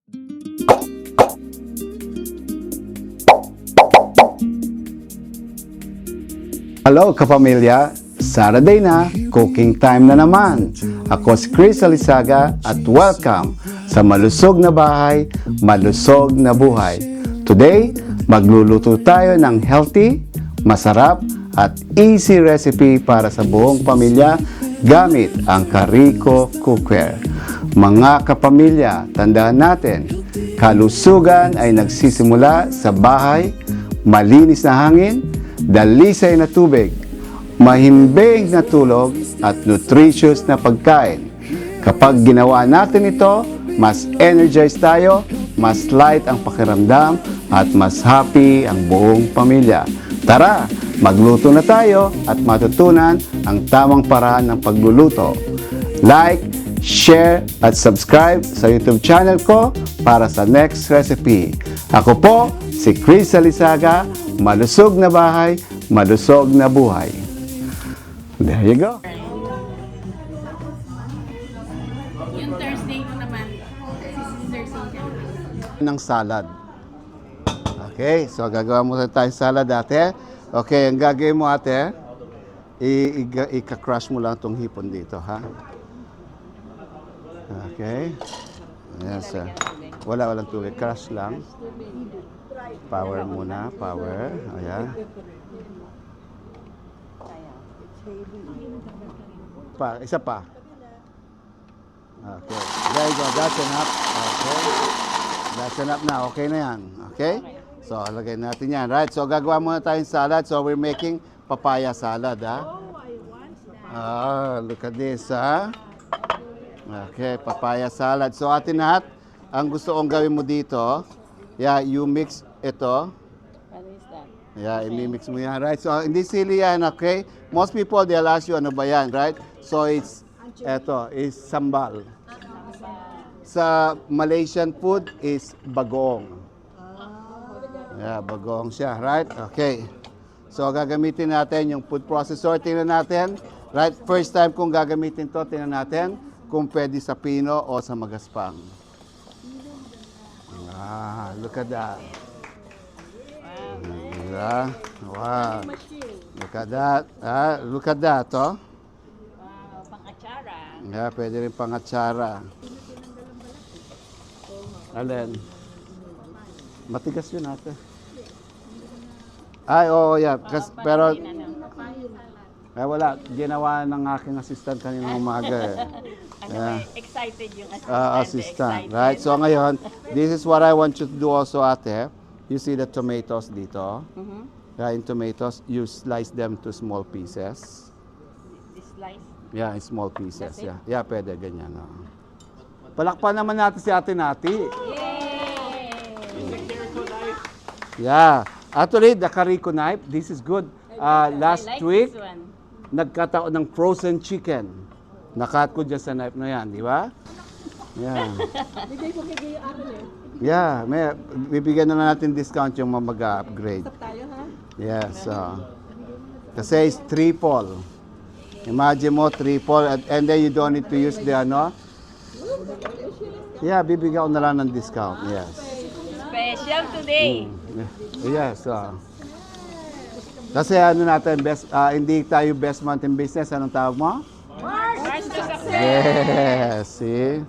Hello kapamilya! Saturday na, cooking time na naman. Ako si Chris Alizaga at welcome sa Malusog na Bahay, Malusog na Buhay. Today, magluluto tayo ng healthy, masarap at easy recipe para sa buong pamilya gamit ang Carico Cookware. Mga kapamilya, tandaan natin, kalusugan ay nagsisimula sa bahay, malinis na hangin, dalisay na tubig, mahimbing na tulog at nutritious na pagkain. Kapag ginawa natin ito, mas energized tayo, mas light ang pakiramdam at mas happy ang buong pamilya. Tara, magluto na tayo at matutunan ang tamang paraan ng pagluluto. Like, share at subscribe sa YouTube channel ko para sa next recipe. Ako po si Chris Alizaga, Malusog na Bahay, Malusog na Buhay. There you go. Yung Thursday ko naman, Thursday Ng salad. Okay, so gagawa muna tayo salad ate. Okay, ang gagawin mo ate, ika-crush mo lang itong hipon dito, ha? Okay. Yes, sir. Walang tubig. Crush lang. Power muna. Power. Ayan. Isa pa. Okay. There you go. That's enough. Okay. That's enough na. Okay na yan. Okay? So, lagay natin yan. Right. So, gagawa muna tayong salad. So, we're making papaya salad, ha? Oh, I want that. Look at this, ha? Okay, papaya salad. So, atin lahat, ang gusto kong gawin mo dito, you mix ito. Ano is that? I-mix mo yan, right? So, hindi sili yan, okay? Most people, they'll ask you, ano ba yan, right? So, ito is sambal. Sa Malaysian food is bagoong. Bagoong siya, right? Okay. So, gagamitin natin yung food processor. Tingnan natin, right? First time kung gagamitin to, tingnan natin kung pwede sa pino o sa magaspang. Look at that. Wow. Look at that. Look at that, oh. Wow, pang-atsara. Pwede rin pang-atsara. Alin? Matigas yun ate. Ay, oo, pero, wala. Ginawa ng aking assistant kaninang umaga, eh. Excited yung Assistant, right? So ngayon, this is what I want you to do also, ate. You see the tomatoes dito? In tomatoes, you slice them to small pieces. This slice? In small pieces. Pwede, ganyan. Palakpan naman natin si Ate Nati. Actually, the Carico knife, this is good. Last week, nagkataon ng frozen chicken. Nakat ko dyan sa knife na yan, di ba? Bibigyan na natin discount yung mag-upgrade. Yes. Kasi it's triple. Imagine mo, triple. And then you don't need to use the bibigyan ko na lang ng discount. Yes. Special today. Yes. Kasi natin, hindi tayo best month in business. Anong tawag mo? March to success. Yes, see?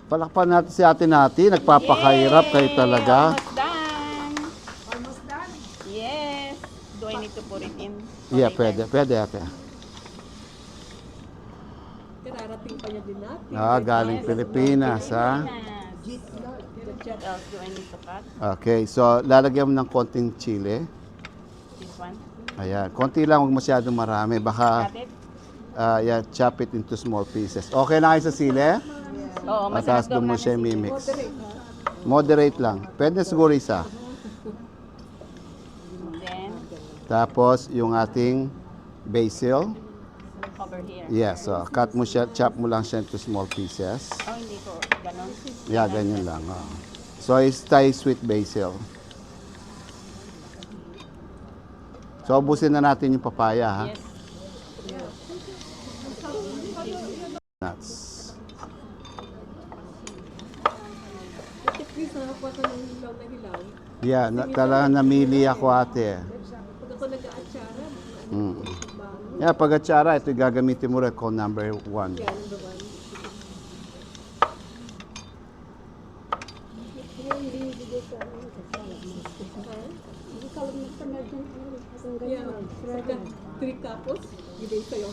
Palakpan natin si Ate Nati. Nagpapakahirap kayo talaga. Almost done. Almost done? Yes. Do I need to put it in? Pwede ate. Kararating pa niya din natin. Galing Pilipinas, ha? What else do I need to cut? Okay, so lalagyan mo ng konting chili. This one? Ayan, konti lang, huwag masyadong marami. Baka, Cut it? chop it into small pieces. Okay na kayo sa sili? Oo, Mataas doon mo siya mimix. Moderate lang. Pwede siguro isa. Then, Tapos, yung ating basil. over here. Yes, so cut mo siya, chop mo lang siya into small pieces. Oh, hindi ko. Ganon. Ganyan lang. So, it's Thai sweet basil. So, ubusin na natin yung papaya, ha? Yes. Nuts. Chris, nakakuha ka ng hilaw na hilaw. Yeah, talagang namili ako ate. Pag ako nag-aatsara, Mm. Yeah, pag atsara, ito gagamitin mo rin call number 1. kaya number one. Yeah, saka 3 couples, bigay sa'yo.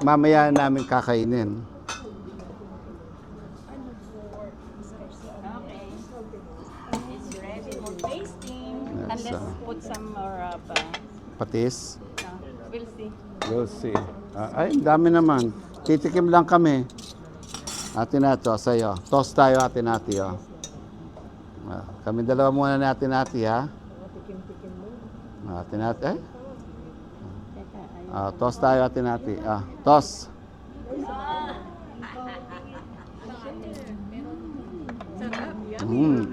Mamaya namin kakainin. Okay. It's ready for tasting. Yes, And let's put some more Patis. we'll see. We'll see. Ay, dami naman. Titikim lang kami. Ate Nato, sa'yo. Toast tayo, Ate Nati, oh. Kami dalawa muna ni Ate Nati, ha? Ate Nati, eh? Toast tayo, Ate Nati. Toast.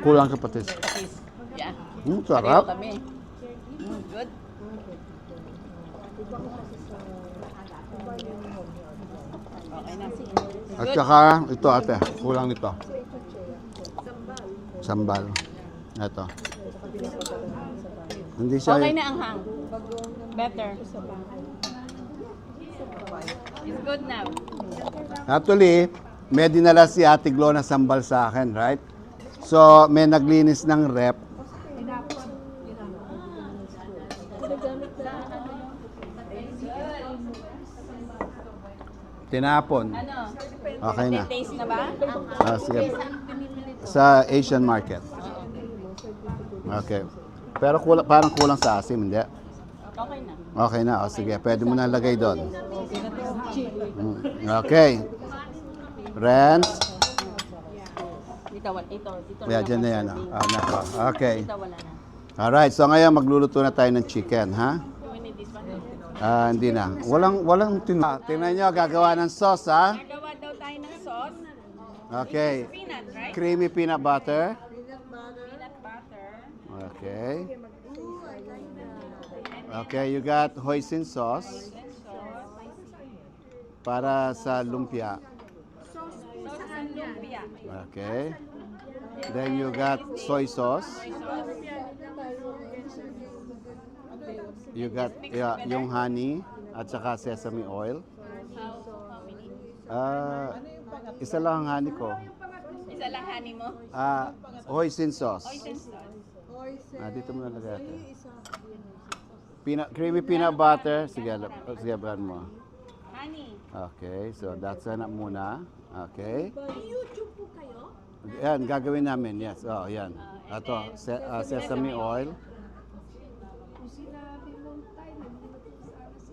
Kulang ka patis. Patis. Yeah. Sarap. Pareho kami. Good. Okay na. At saka, ito ate, kulang nito. Sambal. Ito. Hindi siya... Okay na ang hang. Better. It's good now. Actually, may dinala si Ate Glo na sambal sa akin, right? So, may naglinis ng rep. Tinapon. Ano? Okay na. Taste na ba? Sige. Sa Asian market. Okay. Pero parang kulang sa asim, hindi? Okay na. Okay na. Sige, pwede mo na lagay doon. Okay. Friends. Dito. Yeah, dyan na yan. Nako. Okay. Dito wala na. Alright, so ngayon magluluto na tayo ng chicken, ha? We need this one. Hindi na. Walang tingnan nyo, gagawa ng sauce, ha? Gagawa daw tayo ng sauce. Okay. Peanut, right? Creamy peanut butter. Peanut butter. Okay. Okay, you got hoisin sauce para sa lumpia. Sauce ng lumpia. Okay. Then you got soy sauce. You got yung honey at saka sesame oil. How many? Isa lang ang honey ko. Isa lang honey mo? Hoisin sauce. Oyster sauce. Dito mo nalagay ito. Creamy peanut butter. Sige, bahan mo. Honey. Okay, so that's enough muna. Okay. YouTube po kayo? Yan, gagawin namin. Yes, yan. Ito, sesame oil.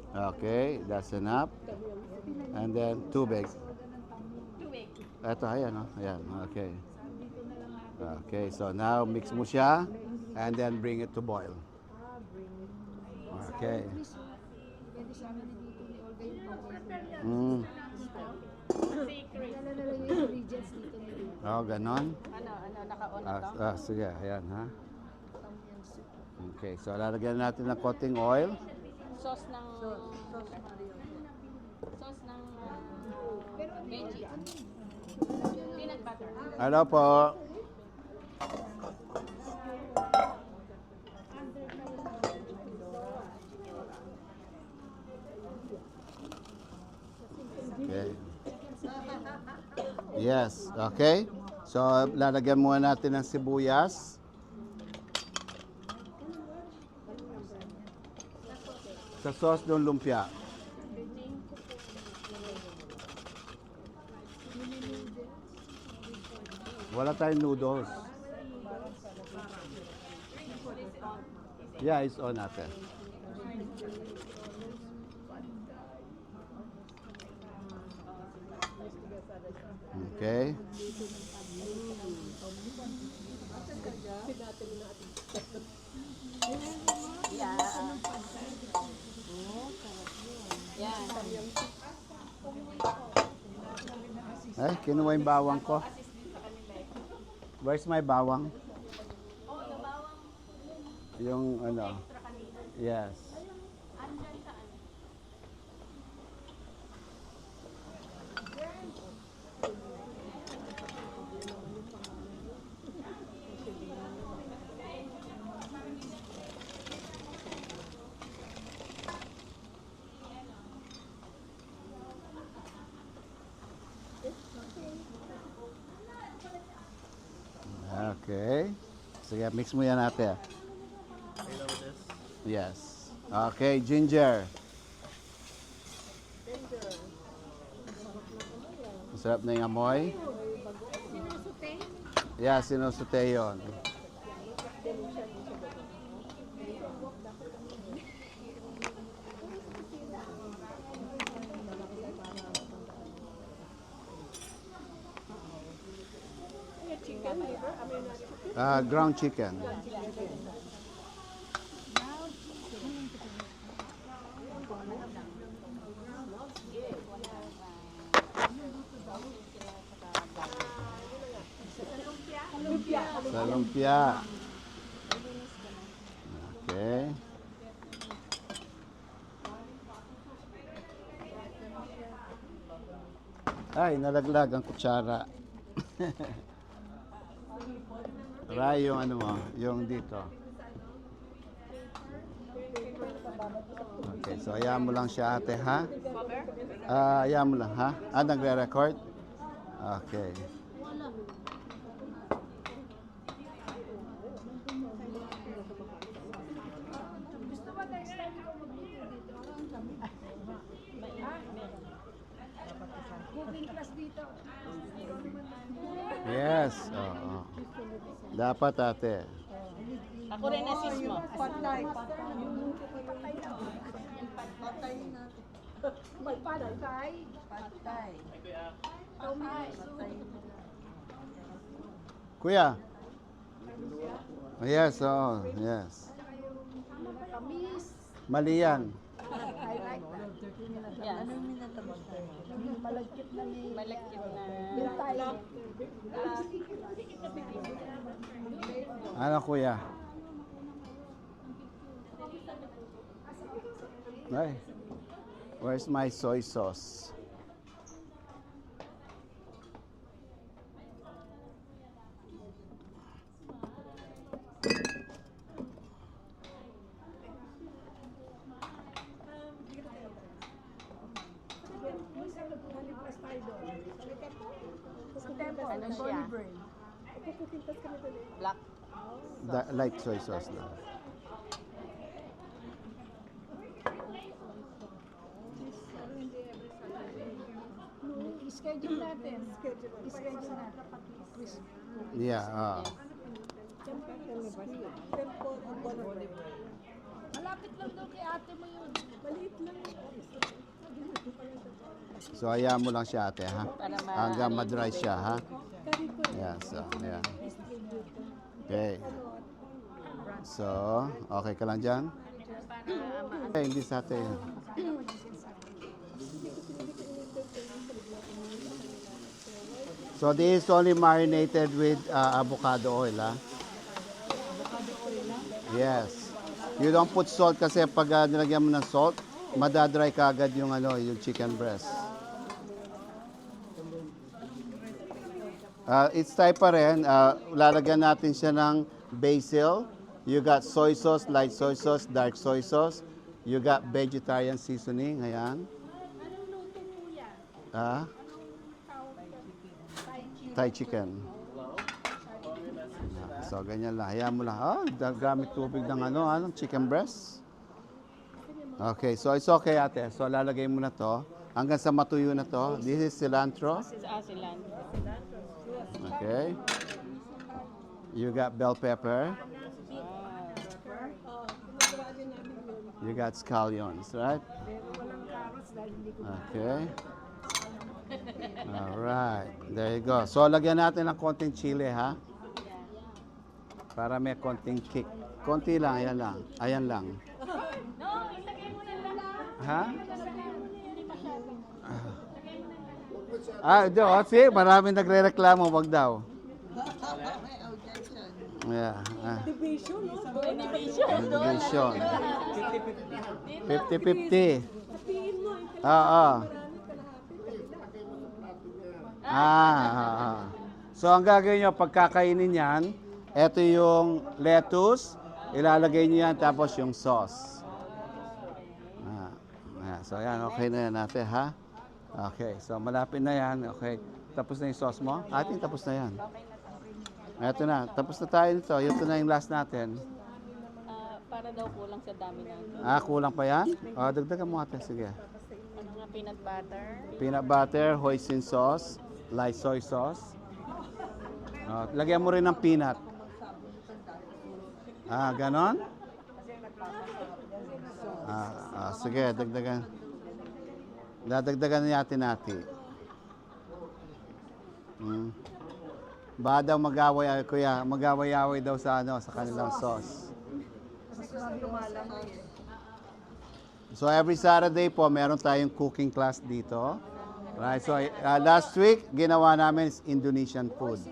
Okay, that's enough. And then, tubig. Tubig. Ito, ayan, ayan. Okay. Okay, so now mix mo siya and then bring it to boil. Okay. Oh, ganon? Naka-on ito? Sige, ayan, ha? Okay, so lalagyan natin ng konting oil. Sauce ng... Sauce ng... veggie. Peanut butter. Ano po? Okay. Yes, okay. So, lalagyan muna natin ng sibuyas. Sa sauce ng lumpia. Wala tayong noodles. Yeah, it's on natin. Okay. Ay, kinuha yung bawang ko. Where's my bawang? Yung ano? Yes. Okay. Sige, mix mo yan ate. Yes. Okay, ginger. Masarap na yung amoy. Sinusute? Yeah, sinusute yun. Chicken liver, Ground chicken. Sa lumpia. Okay. Ay, nalaglag ang kutsara. Try yung ano mo, yung dito. Okay, so hayaan mo lang siya ate, ha? Hayaan mo lang, ha? Nagre-record? Okay. Yes, oo. Dapat ate. Ako rin assist mo. patay. Patay na. Patay. Patay. Kuya. Yes, oo. Yes. Mali yan. Yan. Malagkit na. Ano kuya? Ay, where's my soy sauce? Ano siya? Black. Light soy sauce lang. I-schedule natin. I-schedule natin. Yeah, Malapit lang daw kay ate mo yun. Maliit lang. So, hayaan mo lang siya ate, ha? Hanggang ma-dry siya, ha? Yeah, so, yeah. Okay. So, okay ka lang dyan? Okay, hindi sa atin. So, this is only marinated with avocado oil, ha? Yes. You don't put salt kasi pag nilagyan mo ng salt, madadry ka agad yung, yung chicken breast. It's type pa rin. Lalagyan natin siya ng basil. You got soy sauce, light soy sauce, dark soy sauce. You got vegetarian seasoning. Ayan. Thai chicken. So, ganyan lang. Hayaan mo lang. Gamit tubig ng anong chicken breast. Okay, so it's okay ate. So, lalagay mo na to. Hanggang sa matuyo na to. This is cilantro. Cilantro. Okay. You got bell pepper. You got scallions, right? Okay. All right. There you go. So, lagyan natin ng konting chili, ha? Para may konting kick. Konti lang, ayan lang. Ayan lang. Ha? See, maraming nagre-reklamo, wag daw. Yeah. Division, no? Division. 50-50. Sabihin mo, So, ang gagawin nyo, pagkakainin yan, ito yung lettuce, ilalagay nyo yan, tapos yung sauce. So, yan, okay na yan natin, ha? Okay, so malapit na yan. Okay, tapos na yung sauce mo? Ating tapos na yan. Eto na. Tapos na tayo nito. Ito na yung last natin. Para daw kulang sa dami natin. Kulang pa yan? Dagdagan mo ate. Sige. Ano nga, peanut butter. Peanut butter, hoisin sauce, light soy sauce. Lagyan mo rin ng peanut. Ganon? Sige, dagdagan. Dadagdagan natin natin. Baka daw mag-away, kuya, mag-away-away daw sa sa kanilang sauce. So every Saturday po, meron tayong cooking class dito. Right, so last week, ginawa namin is Indonesian food.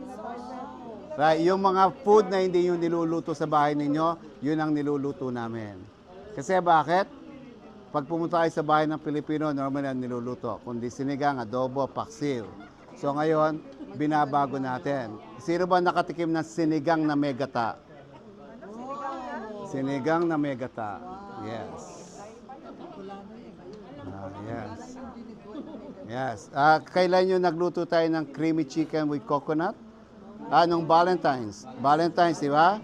Right, yung mga food na hindi yung niluluto sa bahay ninyo, yun ang niluluto namin. Kasi bakit? Pag pumunta kayo sa bahay ng Pilipino, normal ang niluluto. Kundi sinigang, adobo, paksiw. So ngayon, binabago natin. Sino ba nakatikim ng sinigang na megata? Sinigang na megata. Yes. Yes. Yes. Kailan yung nagluto tayo ng creamy chicken with coconut? Nung Valentine's. Valentine's, di ba?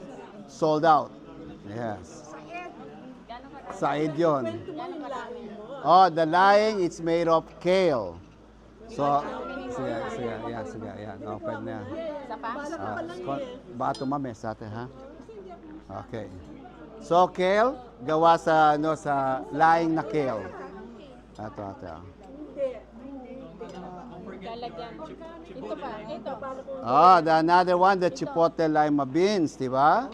Sold out. Yes. Said yun. The laing, it's made of kale. So, sige, yan. Pwede na yan. Isa pa? Baka tumamis ate, ha? Okay. So, kale, gawa sa, sa laing na kale. Ito, ate. Lalagyan. Ito pa. Ito. Another one, the chipotle lima beans, di ba?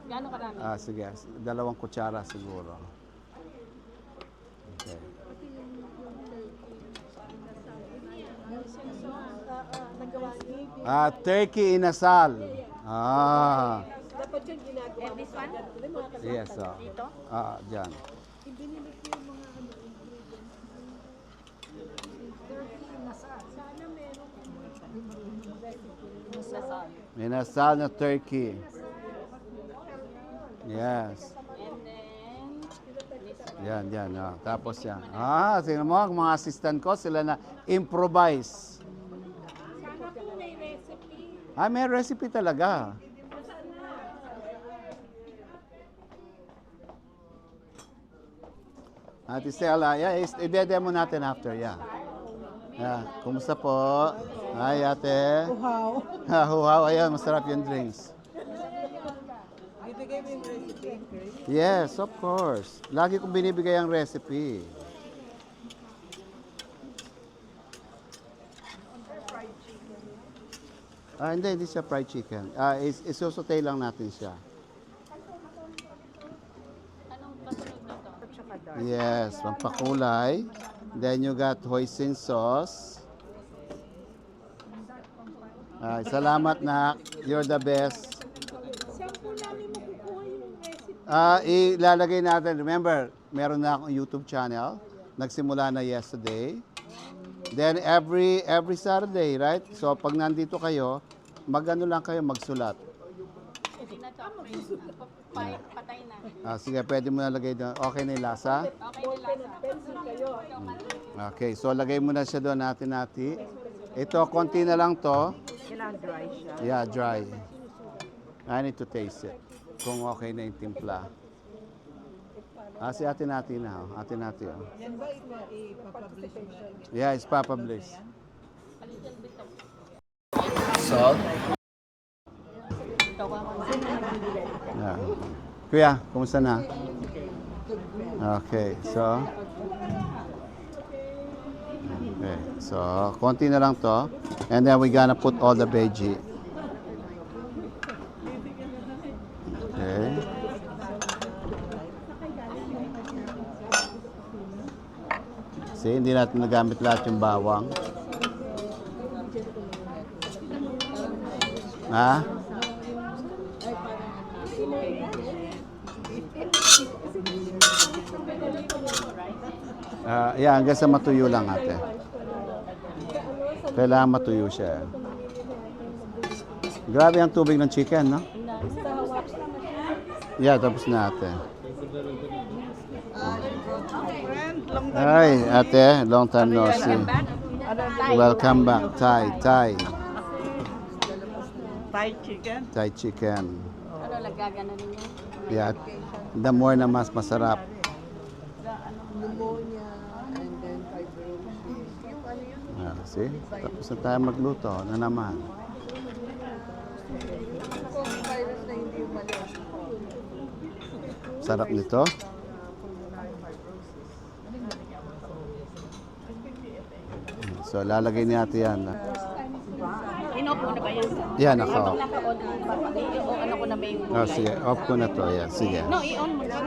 Gano'ng karami? Sige, 2 kutsara siguro. Okay. Turkey inasal. Dapat yung ginagawa And this one? Yes, Dito? Diyan. Ibinili ko yung mga turkey nasa. Sana meron Inasal na turkey. Yes. And then, this one. Yan. Tapos yan. Tingnan mo, ang mga assistant ko, sila na improvise. Sana po may recipe. May recipe talaga. Ate Stella, i-demo natin after, kumusta po? Hi, ate. Wow. Huhaw, ayan, masarap yung drinks. Bibigay mo yung recipe. Yes, of course. Lagi kong binibigay ang recipe. Hindi siya fried chicken. Isusutay lang natin siya. Anong kasunod na to? Yes, pampakulay. Then you got hoisin sauce. Salamat na. You're the best. Saan po namin makukuha yung recipe? Ilalagay natin. Remember, meron na akong YouTube channel. Nagsimula na yesterday. Then every Saturday, right? So pag nandito kayo, magano lang kayo magsulat. Hindi na to. Patay na. Sige, pwede mo na lagay doon. Okay na yung lasa? Okay na lasa. Okay, so lagay mo na siya doon natin. Ito, konti na lang to. Kailangan dry siya. Yeah, dry. I need to taste it. Kung okay na yung timpla. Si ate natin na. Ate natin. Yan ba ipapublish mo? Yeah, it's papablish. Salt. Yeah. Kuya, kumusta na? Okay, so konti na lang to. And then we gonna put all the veggie. Okay. See, hindi natin nagamit lahat yung bawang. Hanggang sa matuyo lang ate. Kailangan matuyo siya. Grabe ang tubig ng chicken, no? Yeah, tapos na ate. Hi, ate. Long time no see. Welcome back. Thai. Thai chicken. Thai chicken. Ano, lagagana rin yan? Yeah, the more na mas masarap. Pneumonia, and then fibrosis. Yung ano yun? See? Tapos na tayo magluto na naman. COVID virus na hindi umalis. Sarap nito. So, lalagay natin yan. In-off mo na ba yan? Yan, ako. Habang naka-on, o ano ko na ba yung Oh, sige, off ko na to. Yan, sige. No, i-on mo na.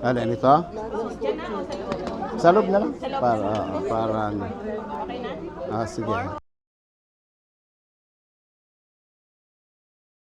Ano, ito? Diyan na, o, sa loob. Sa loob na lang. Para, para ano. Okay na? Ah, sige.